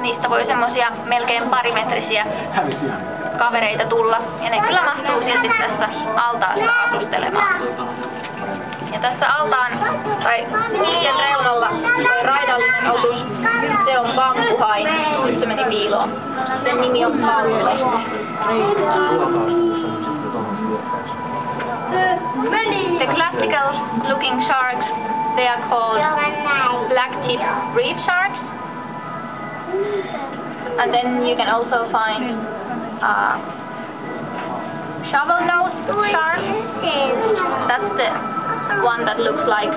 niistä voi semmosia melkein parimetrisiä kavereita tulla. Ja ne kyllä mahtuu silti tässä altaassa asustelemaan. Ja tässä altaan tai tien reunalla toi raidallinen otus, se on bambuhain. Nyt se meni piiloon. Sen nimi on Palle. The classical looking sharks, they are called black-tip reef sharks. And then you can also find shovel-nosed shark. That's the one that looks like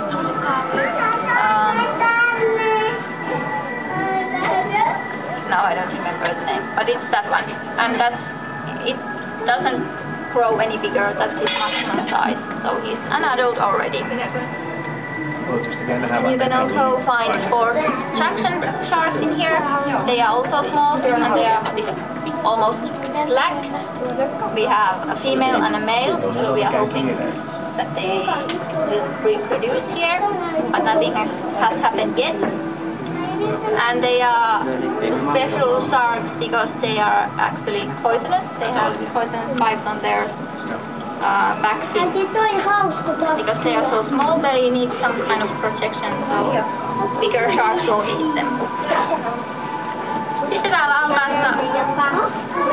now I don't remember the name, but it's that one. And it doesn't grow any bigger, that's his maximum size, so he's an adult already. And you can also find 4 traction sharks in here. They are also small and they are almost black. We have a female and a male, so we are hoping that they will reproduce here, but nothing has happened yet. And they are special sharks because they are actually poisonous. They have poisonous spikes on their back fins. Because they are so small, they need some kind of protection, so bigger sharks won't eat them. Sitten täällä altaassa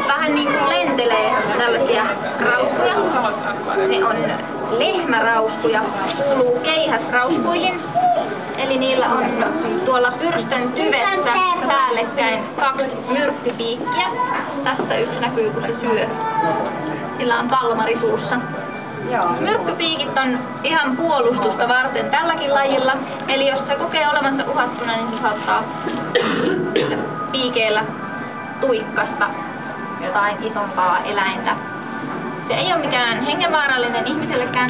vähän niin kuin lentelee tällaisia rauskuja. Ne on lehmärauskuja, kuluu keihäsrauskuihin. Eli niillä on tuolla pyrstön tyvessä päällekkäin 2 myrkkypiikkiä. Tässä yksi näkyy, kun se syö. Sillä on kalmari suussa. Myrkkypiikit on ihan puolustusta varten tälläkin lajilla. Eli jos se kokee olevansa uhattuna, niin se saattaa piikeillä tuikkasta jotain isompaa eläintä. Se ei ole mikään hengenvaarallinen ihmisellekään.